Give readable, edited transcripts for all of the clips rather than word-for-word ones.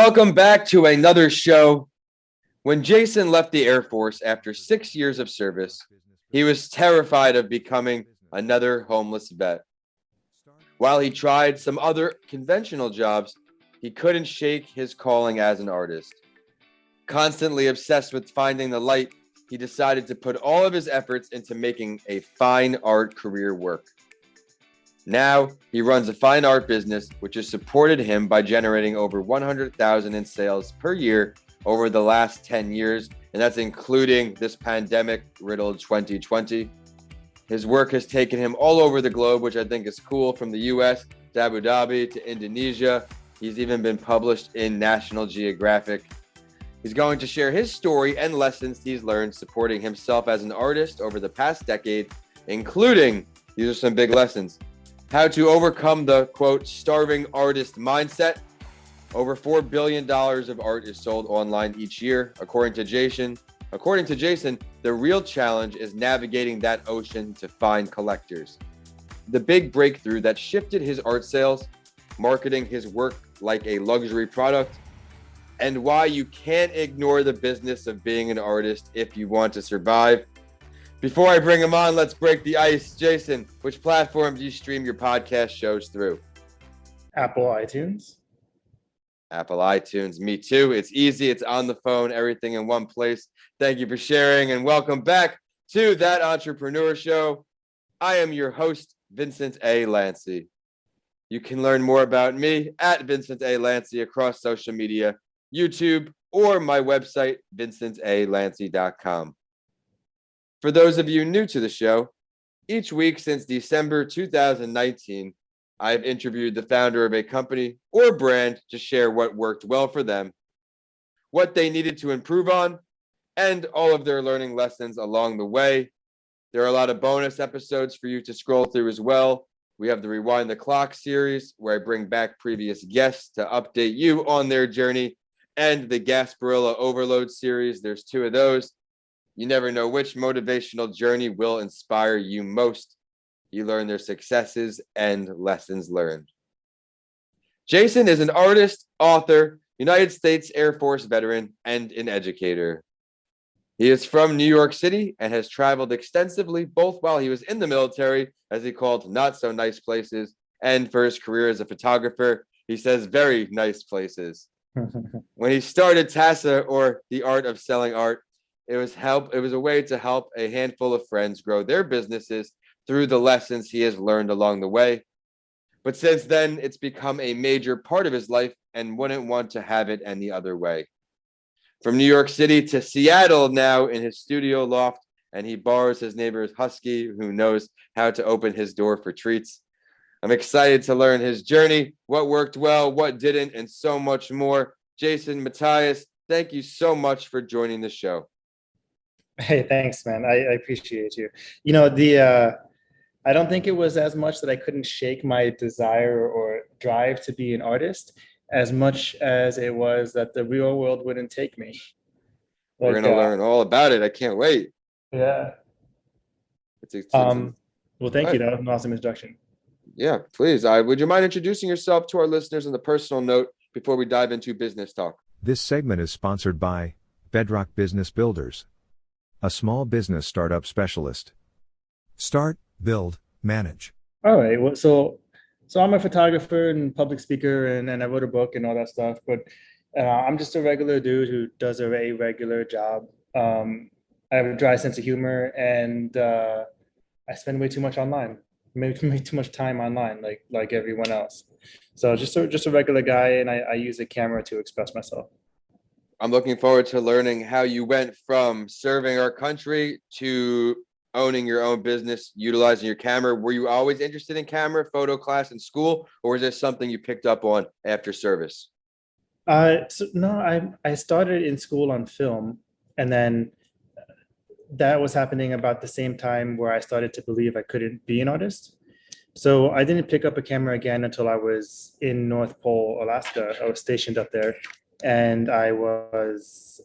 Welcome back to another show. When Jason left the Air Force after 6 years of service, he was terrified of becoming another homeless vet. While he tried some other conventional jobs, he couldn't shake his calling as an artist. Constantly obsessed with finding the light, he decided to put all of his efforts into making a fine art career work. Now, he runs a fine art business, which has supported him by generating over $100,000 in sales per year over the last 10 years, and that's including this pandemic-riddled 2020. His work has taken him all over the globe, which I think is cool, from the US to Abu Dhabi to Indonesia. He's even been published in National Geographic. He's going to share his story and lessons he's learned supporting himself as an artist over the past decade, including, these are some big lessons, how to overcome the, quote, starving artist mindset. Over $4 billion of art is sold online each year, according to Jason. According to Jason, the real challenge is navigating that ocean to find collectors. The big breakthrough that shifted his art sales, marketing his work like a luxury product, and why you can't ignore the business of being an artist if you want to survive. Before I bring him on, let's break the ice. Jason, which platform do you stream your podcast shows through? Apple iTunes. Apple iTunes. Me too. It's easy. It's on the phone. Everything in one place. Thank you for sharing, and welcome back to That Entrepreneur Show. I am your host, Vincent A. Lancy. You can learn more about me at Vincent A. Lancy across social media, YouTube, or my website, vincentalancy.com. For those of you new to the show, each week since December 2019, I've interviewed the founder of a company or brand to share what worked well for them, what they needed to improve on, and all of their learning lessons along the way. There are a lot of bonus episodes for you to scroll through as well. We have the Rewind the Clock series, where I bring back previous guests to update you on their journey, and the Gasparilla Overload series. There's 2 of those. You never know which motivational journey will inspire you most. You learn their successes and lessons learned. Jason is an artist, author, United States Air Force veteran, and an educator. He is from New York City and has traveled extensively, both while he was in the military, as he called not so nice places, and for his career as a photographer, he says very nice places. When he started TASA, or the art of selling art, it was a way to help a handful of friends grow their businesses through the lessons he has learned along the way. But since then, it's become a major part of his life and wouldn't want to have it any other way. From New York City to Seattle now in his studio loft, and he borrows his neighbor's husky who knows how to open his door for treats. I'm excited to learn his journey, what worked well, what didn't, and so much more. Jason, Matias, thank you so much for joining the show. Hey, thanks, man. I appreciate you. I don't think it was as much that I couldn't shake my desire or drive to be an artist, as much as it was that the real world wouldn't take me. We're going to learn all about it. I can't wait. Yeah. Well, thank you. That was an awesome introduction. Yeah, please. Would you mind introducing yourself to our listeners on the personal note before we dive into business talk? This segment is sponsored by Bedrock Business Builders, a small business startup specialist. Start, build, manage. All right. Well, so I'm a photographer and public speaker, and I wrote a book and all that stuff. But I'm just a regular dude who does a very regular job. I have a dry sense of humor, and I spend way too much online. Maybe too much time online, like everyone else. So just a regular guy, and I use a camera to express myself. I'm looking forward to learning how you went from serving our country to owning your own business, utilizing your camera. Were you always interested in camera, photo class in school, or is this something you picked up on after service? No, I started in school on film, and then that was happening about the same time where I started to believe I couldn't be an artist. So I didn't pick up a camera again until I was in North Pole, Alaska. I was stationed up there. And I was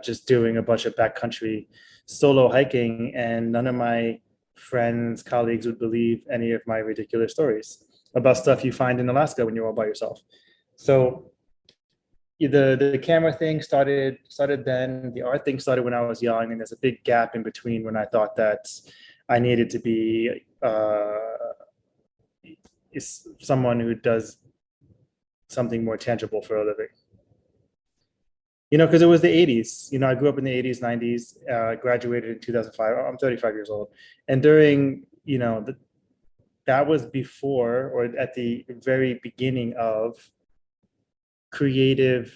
just doing a bunch of backcountry solo hiking, and none of my friends, colleagues would believe any of my ridiculous stories about stuff you find in Alaska when you're all by yourself. So the camera thing started then. The art thing started when I was young, and there's a big gap in between when I thought that I needed to be is someone who does something more tangible for a living. Because it was the 80s. I grew up in the 80s, 90s, graduated in 2005. I'm 35 years old. And during, that was before or at the very beginning of creative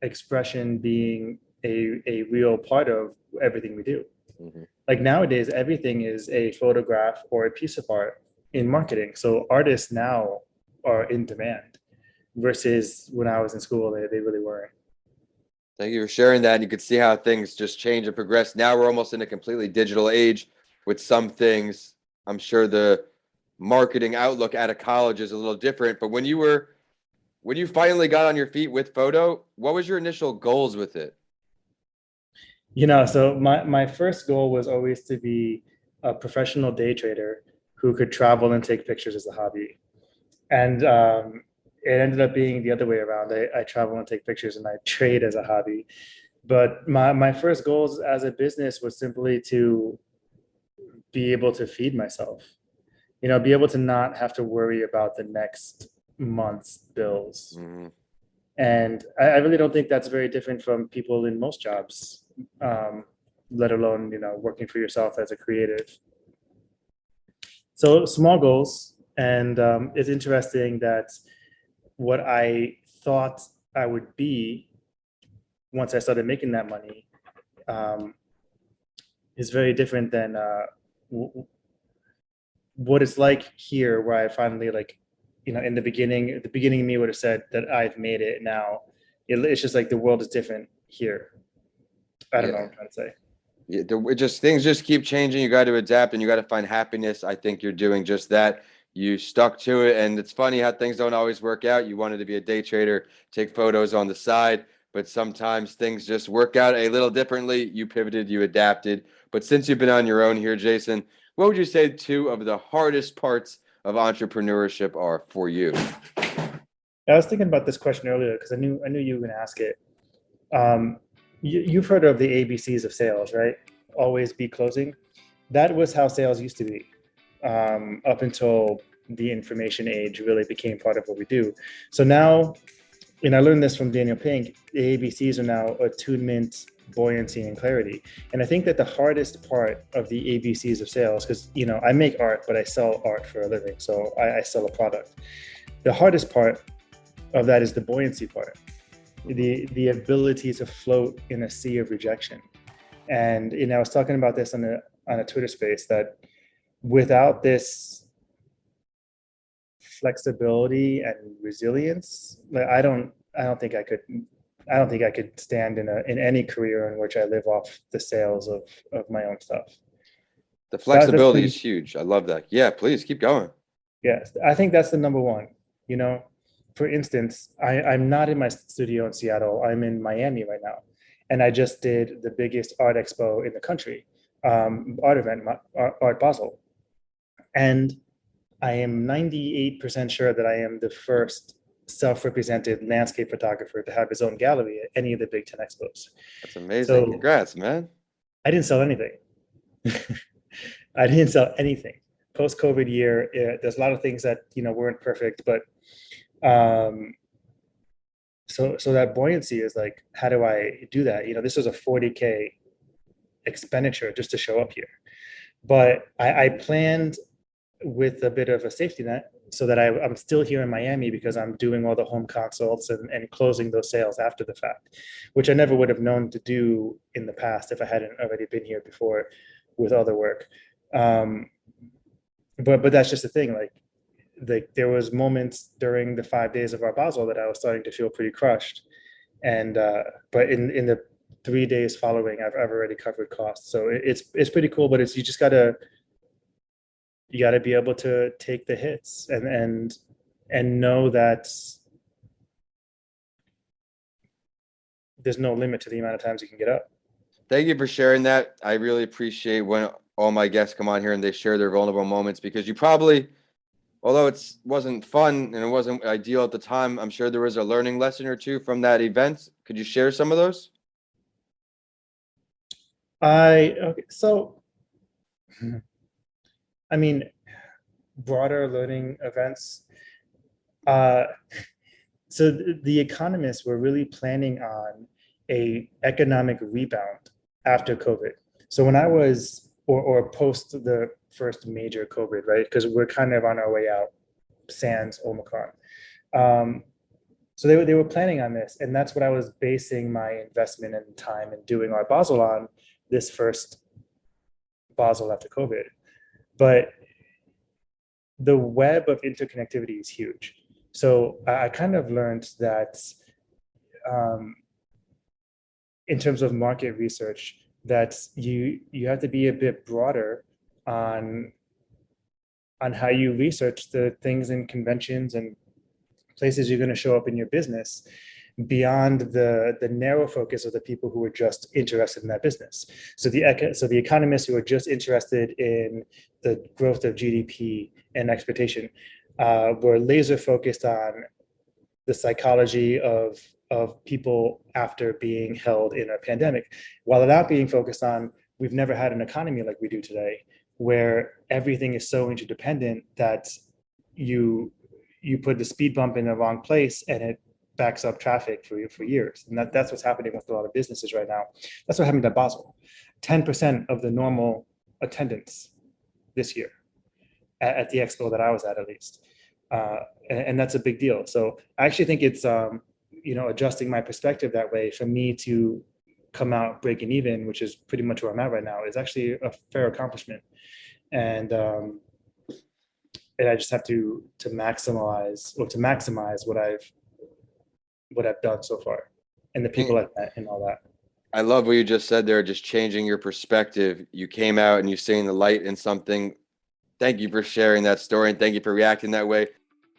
expression being a real part of everything we do. Mhm. Like nowadays, everything is a photograph or a piece of art in marketing. So artists now are in demand versus when I was in school, they really weren't. Thank you for sharing that. And you could see how things just change and progress. Now we're almost in a completely digital age with some things. I'm sure the marketing outlook out of college is a little different, but when you finally got on your feet with photo, what was your initial goals with it? So my first goal was always to be a professional day trader who could travel and take pictures as a hobby. And it ended up being the other way around. I travel and take pictures and I trade as a hobby. But my first goals as a business was simply to be able to feed myself, be able to not have to worry about the next month's bills. Mhm. And I really don't think that's very different from people in most jobs, let alone, working for yourself as a creative. So small goals. And it's interesting that what I thought I would be once I started making that money is very different than what it's like here, where I finally in the beginning of me would have said that I've made it. Now it's just like the world is different here. I don't know what I'm trying to say. Yeah, things just keep changing. You got to adapt and you got to find happiness. I think you're doing just that. You stuck to it, and it's funny how things don't always work out. You wanted to be a day trader, take photos on the side, but sometimes things just work out a little differently. You pivoted, you adapted. But since you've been on your own here, Jason, what would you say two of the hardest parts of entrepreneurship are for you? I was thinking about this question earlier because I knew you were going to ask it. You've heard of the ABCs of sales, right? Always be closing. That was how sales used to be up until the information age really became part of what we do. So now, and I learned this from Daniel Pink, the ABCs are now attunement, buoyancy, and clarity. And I think that the hardest part of the ABCs of sales, because I make art, but I sell art for a living, so I sell a product. The hardest part of that is the buoyancy part, the ability to float in a sea of rejection. And I was talking about this on a Twitter space that without this flexibility and resilience, I don't think I could stand in any career in which I live off the sales of my own stuff. The flexibility is huge. I love that. Yeah, please keep going. Yes, I think that's the number one. For instance, I'm not in my studio in Seattle. I'm in Miami right now. And I just did the biggest art expo in the country, art event, Art Basel. And I am 98% sure that I am the first self-represented landscape photographer to have his own gallery at any of the big 10 expos. That's amazing. So, congrats, man. I didn't sell anything. I didn't sell anything. Post-COVID year, there's a lot of things that weren't perfect, but so that buoyancy is like, how do I do that? This was a $40K expenditure just to show up here, but I planned with a bit of a safety net so that I'm still here in Miami because I'm doing all the home consults and closing those sales after the fact, which I never would have known to do in the past if I hadn't already been here before with other work. But that's just the thing. Like there was moments during the 5 days of our Basel that I was starting to feel pretty crushed, and but in the 3 days following, I've already covered costs. So it's pretty cool. But you just gotta be able to take the hits and know that there's no limit to the amount of times you can get up. Thank you for sharing that. I really appreciate when all my guests come on here and they share their vulnerable moments, because you probably although it wasn't fun and it wasn't ideal at the time, I'm sure there was a learning lesson or two from that event. Could you share some of those? Okay, so I mean, broader learning events. Uh, so the economists were really planning on a economic rebound after COVID. So when I was, or post the first major COVID, right? Because we're kind of on our way out, sans Omicron. Um, so they were planning on this, and that's what I was basing my investment and time in doing our Basel on, this first Basel after COVID. But the web of interconnectivity is huge. So I kind of learned that um, in terms of market research, that you have to be a bit broader on how you research the things and conventions and places you're going to show up in your business beyond the narrow focus of the people who are just interested in that business. So the economists who are just interested in the growth of GDP and expectation were laser focused on the psychology of people after being held in a pandemic, while not being focused on, we've never had an economy like we do today, where everything is so interdependent that you put the speed bump in the wrong place and it backs up traffic for years. And that's what's happening with a lot of businesses right now. That's what happened at Basel. 10% of the normal attendance this year at the expo that I was at least. And that's a big deal. So I actually think it's, adjusting my perspective that way for me to come out breaking even, which is pretty much where I'm at right now, is actually a fair accomplishment. And I just have to maximize what I've done so far and the people I've met and all that. I love what you just said there, just changing your perspective. You came out and you seen the light in something. Thank you for sharing that story and thank you for reacting that way.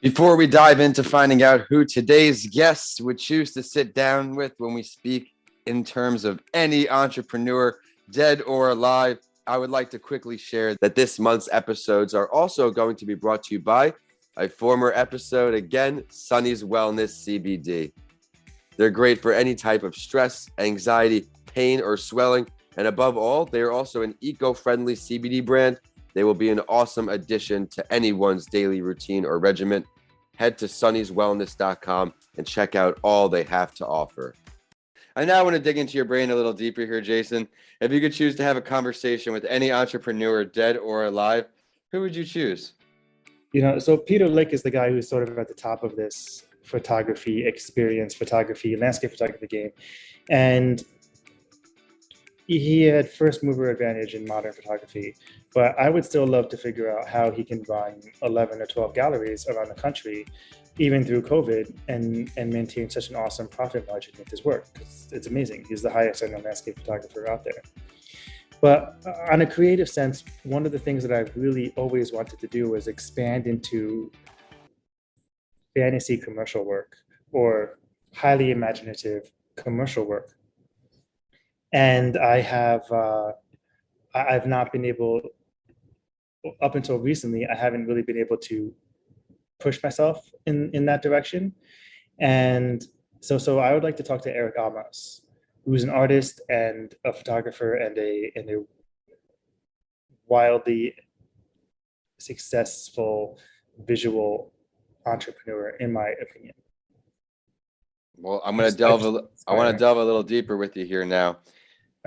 Before we dive into finding out who today's guests would choose to sit down with when we speak in terms of any entrepreneur, dead or alive, I would like to quickly share that this month's episodes are also going to be brought to you by a former episode, again, Sunny's Wellness CBD. They're great for any type of stress, anxiety, pain, or swelling. And above all, they are also an eco-friendly CBD brand. They will be an awesome addition to anyone's daily routine or regimen. Head to sunnyswellness.com and check out all they have to offer. I now want to dig into your brain a little deeper here, Jason. If you could choose to have a conversation with any entrepreneur, dead or alive, who would you choose? So Peter Lick is the guy who's sort of at the top of this photography experience, landscape photography game. And he had first mover advantage in modern photography, but I would still love to figure out how he can run 11 or 12 galleries around the country, even through COVID, and maintain such an awesome profit margin with his work. It's amazing. He's the highest earning landscape photographer out there. But on a creative sense, one of the things that I really always wanted to do was expand into fantasy commercial work or highly imaginative commercial work. And I've not been able, up until recently, I haven't really been able to push myself in that direction. And so I would like to talk to Eric Almas, who's an artist and a photographer and a wildly successful visual entrepreneur, in my opinion. Well, I want to delve a little deeper with you here now.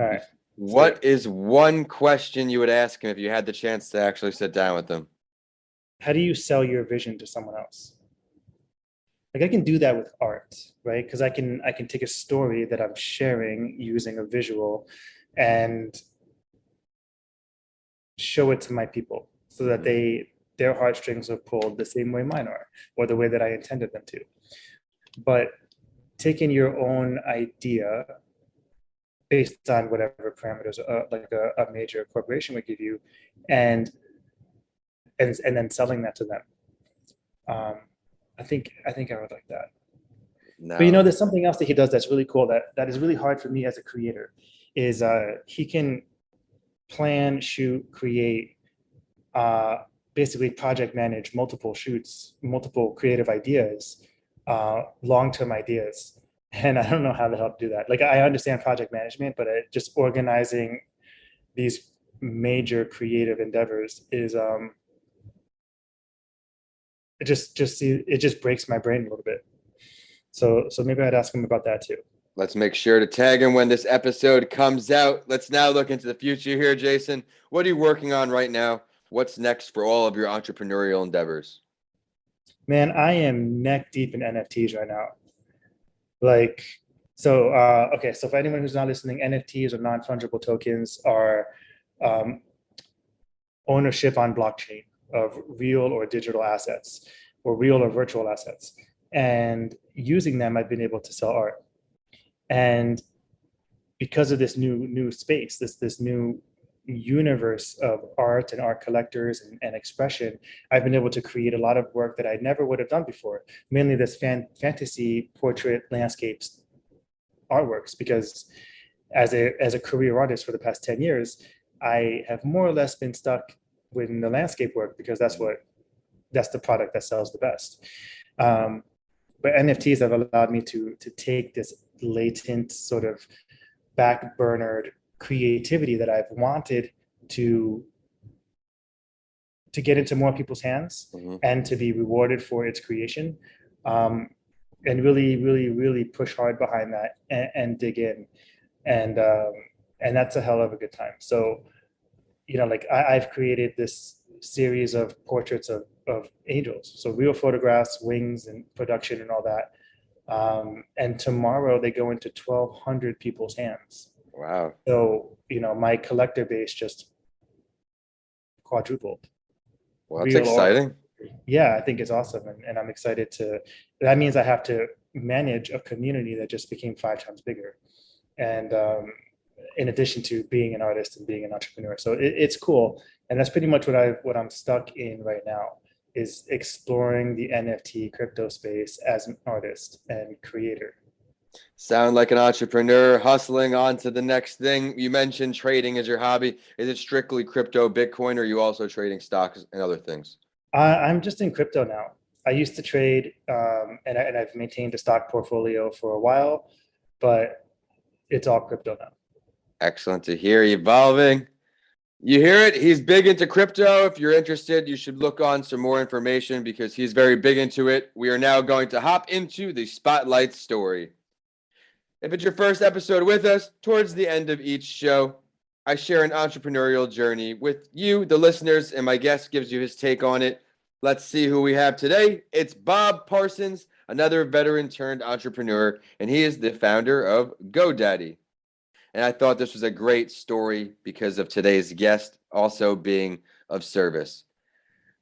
All right. What is one question you would ask him if you had the chance to actually sit down with him? How do you sell your vision to someone else? Like, I can do that with art, right? Because I can take a story that I'm sharing using a visual and show it to my people so that their heartstrings are pulled the same way mine are, or the way that I intended them to. But taking your own idea based on whatever parameters like a major corporation would give you, and then selling that to them. I think I would like that. No. But there's something else that he does that's really cool that is really hard for me as a creator, is he can plan, shoot, create basically project manage multiple shoots, multiple creative ideas, long-term ideas. And I don't know how the hell to do that. Like, I understand project management, but just organizing these major creative endeavors is it just breaks my brain a little bit. So maybe I'd ask him about that too. Let's make sure to tag him when this episode comes out. Let's now look into the future here, Jason. What are you working on right now? What's next for all of your entrepreneurial endeavors? Man, I am neck deep in NFTs right now. Like, so, okay, so for anyone who's not listening, NFTs or non-fungible tokens are ownership on blockchain of real or digital assets, or real or virtual assets. And using them, I've been able to sell art. And because of this new space, this new universe of art and art collectors and expression, I've been able to create a lot of work that I never would have done before, mainly this fantasy portrait landscapes artworks, because as a career artist for the past 10 years, I have more or less been stuck with the landscape work because that's the product that sells the best. But NFTs have allowed me to take this latent sort of back-burnered creativity that I've wanted to get into more people's hands and to be rewarded for its creation, and really push hard behind that and dig in, and that's a hell of a good time. So, like I've created this series of portraits of angels, so real photographs, wings, and production and all that. And tomorrow they go into 1,200 people's hands. Wow. So, my collector base just quadrupled. Well, that's exciting. Yeah, I think it's awesome. And I'm excited that means I have to manage a community that just became 5 times bigger. And in addition to being an artist and being an entrepreneur. So it's cool. And that's pretty much what I'm stuck in right now, is exploring the NFT crypto space as an artist and creator. Sound like an entrepreneur hustling on to the next thing. You mentioned trading as your hobby. Is it strictly crypto, Bitcoin, or are you also trading stocks and other things? I'm just in crypto now. I used to trade, and I've maintained a stock portfolio for a while, but it's all crypto now. Excellent to hear. Evolving. You hear it. He's big into crypto. If you're interested, you should look on some more information because he's very big into it. We are now going to hop into the Spotlight story. If it's your first episode with us, towards the end of each show, I share an entrepreneurial journey with you, the listeners, and my guest gives you his take on it. Let's see who we have today. It's Bob Parsons, another veteran turned entrepreneur, and he is the founder of GoDaddy. And I thought this was a great story because of today's guest also being of service.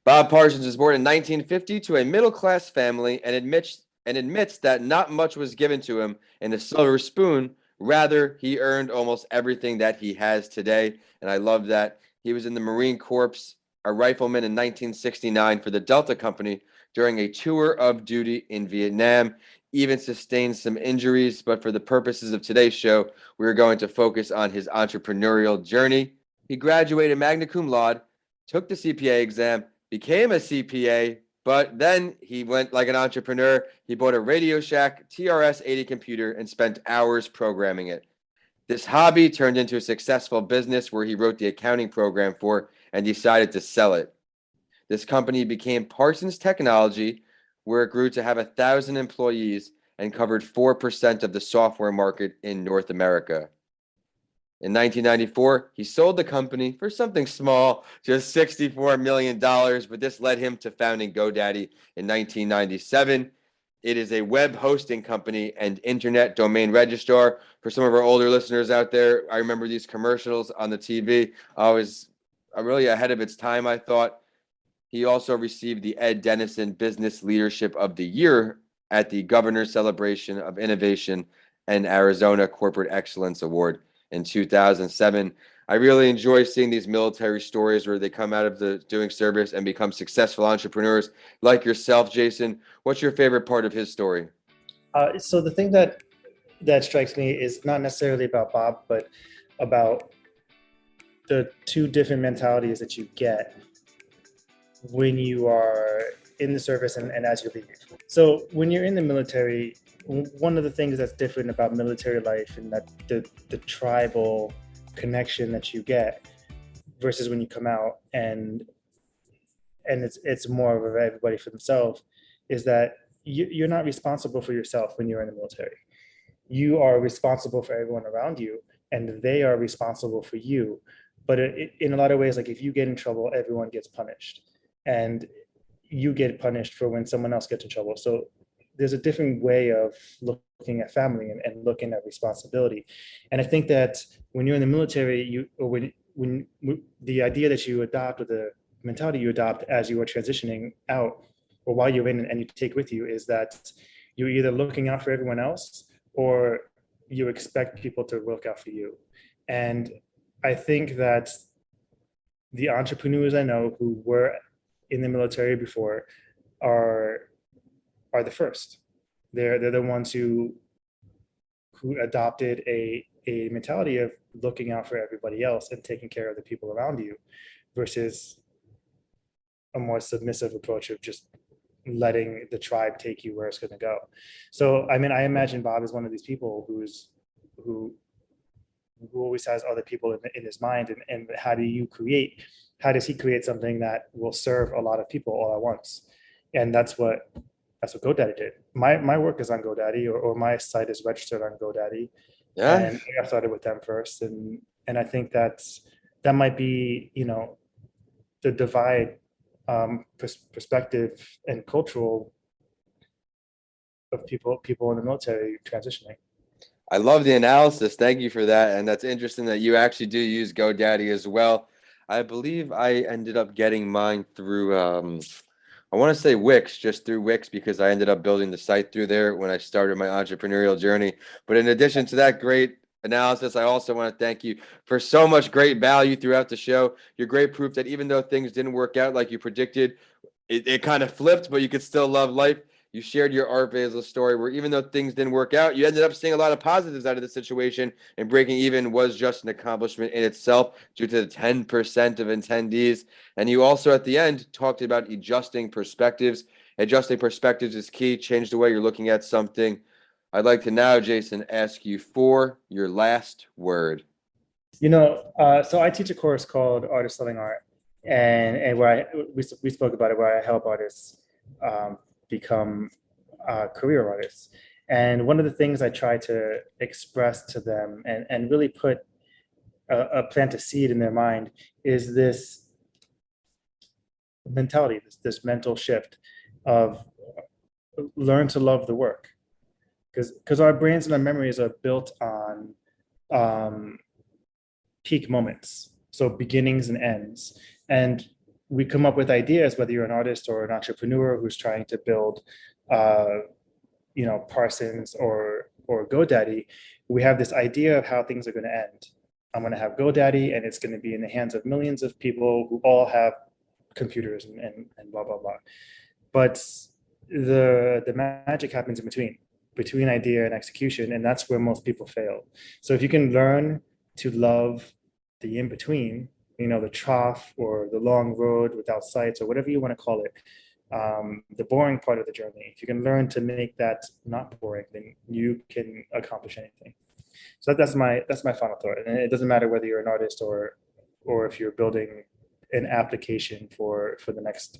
Bob Parsons was born in 1950 to a middle-class family and admits that not much was given to him in a silver spoon. Rather, he earned almost everything that he has today. And I love that. He was in the Marine Corps, a rifleman in 1969 for the Delta Company during a tour of duty in Vietnam. Even sustained some injuries, but for the purposes of today's show, we're going to focus on his entrepreneurial journey. He graduated magna cum laude, took the CPA exam, became a CPA, but then he went like an entrepreneur. He bought a Radio Shack TRS-80 computer and spent hours programming it. This hobby turned into a successful business where he wrote the accounting program for and decided to sell it. This company became Parsons Technology, where it grew to have 1,000 employees and covered 4% of the software market in North America. In 1994, he sold the company for something small, just $64 million, but this led him to founding GoDaddy in 1997. It is a web hosting company and internet domain registrar. For some of our older listeners out there, I remember these commercials on the TV. I was really ahead of its time, I thought. He also received the Ed Dennison Business Leadership of the Year at the Governor's Celebration of Innovation and Arizona Corporate Excellence Award in 2007. I really enjoy seeing these military stories where they come out of the doing service and become successful entrepreneurs like yourself, Jason. What's your favorite part of his story? So the thing that strikes me is not necessarily about Bob, but about the 2 different mentalities that you get when you are in the service and as you leave. So when you're in the military, one of the things that's different about military life and that the tribal connection that you get versus when you come out and it's more of everybody for themselves is that you're not responsible for yourself when you're in the military. You are responsible for everyone around you and they are responsible for you. But in a lot of ways, like if you get in trouble, everyone gets punished and you get punished for when someone else gets in trouble. So there's a different way of looking at family and looking at responsibility. And I think that when you're in the military, when the idea that you adopt or the mentality you adopt as you are transitioning out or while you're in and you take with you is that you're either looking out for everyone else or you expect people to look out for you. And I think that the entrepreneurs I know who were in the military before are the first. They're the ones who adopted a mentality of looking out for everybody else and taking care of the people around you versus a more submissive approach of just letting the tribe take you where it's going to go. So, I mean, I imagine Bob is one of these people who always has other people in his mind. And how does he create something that will serve a lot of people all at once? And that's what GoDaddy did. My work is on GoDaddy or my site is registered on GoDaddy. Yeah. And I got started with them first. And I think that might be, the divide perspective and cultural of people in the military transitioning. I love the analysis. Thank you for that. And that's interesting that you actually do use GoDaddy as well. I believe I ended up getting mine through, I want to say Wix, just through Wix, because I ended up building the site through there when I started my entrepreneurial journey. But in addition to that great analysis, I also want to thank you for so much great value throughout the show. You're great proof that even though things didn't work out like you predicted, it kind of flipped, but you could still love life. You shared your Art Basel story where even though things didn't work out, you ended up seeing a lot of positives out of the situation, and breaking even was just an accomplishment in itself due to the 10% of attendees. And you also at the end talked about adjusting perspectives. Adjusting perspectives is key. Change the way you're looking at something. I'd like to now, Jason, ask you for your last word. So I teach a course called Art of Selling Art, and where we spoke about it, where I help artists become career artists. And one of the things I try to express to them and really put plant a seed in their mind is this mentality, this mental shift of learn to love the work. Because our brains and our memories are built on peak moments, so beginnings and ends. And we come up with ideas, whether you're an artist or an entrepreneur who's trying to build, Parsons or GoDaddy. We have this idea of how things are going to end. I'm going to have GoDaddy, and it's going to be in the hands of millions of people who all have computers and blah blah blah. But the magic happens in between idea and execution, and that's where most people fail. So if you can learn to love the in between, the trough or the long road without sights or whatever you want to call it, the boring part of the journey, if you can learn to make that not boring, then you can accomplish anything. So that's my final thought. And it doesn't matter whether you're an artist or if you're building an application for the next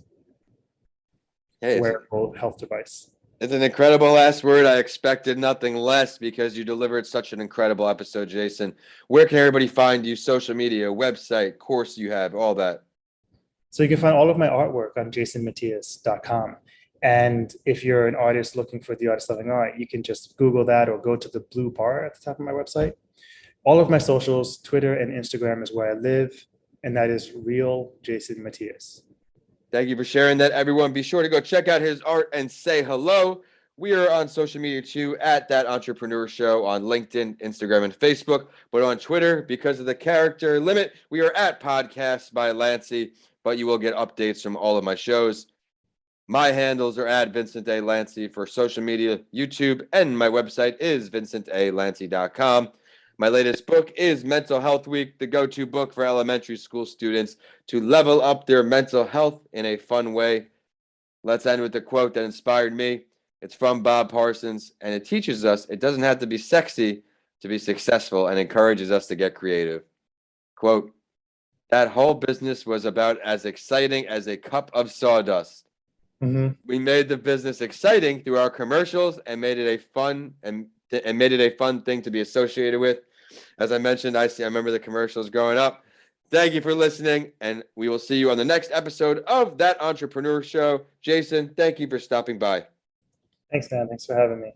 wearable health device. It's an incredible last word. I expected nothing less because you delivered such an incredible episode, Jason. Where can everybody find you? Social media, website, course you have, all that. So you can find all of my artwork on jasonmatias.com. And if you're an artist looking for the Art of Selling Art, you can just Google that or go to the blue bar at the top of my website. All of my socials, Twitter and Instagram is where I live, and that is real Jason Matias. Thank you for sharing that, everyone. Be sure to go check out his art and say hello. We are on social media too, at That Entrepreneur Show on LinkedIn, Instagram, and Facebook. But on Twitter, because of the character limit, we are at Podcasts by Lancey. But you will get updates from all of my shows. My handles are at Vincent A. Lancey for social media, YouTube, and my website is vincentalancey.com. My latest book is Mental Health Week, the go-to book for elementary school students to level up their mental health in a fun way. Let's end with the quote that inspired me. It's from Bob Parsons, and it teaches us it doesn't have to be sexy to be successful and encourages us to get creative. Quote, that whole business was about as exciting as a cup of sawdust. We made the business exciting through our commercials and made it a fun thing to be associated with. As I mentioned, I remember the commercials growing up. Thank you for listening, and we will see you on the next episode of That Entrepreneur Show. Jason, thank you for stopping by. Thanks, man. Thanks for having me.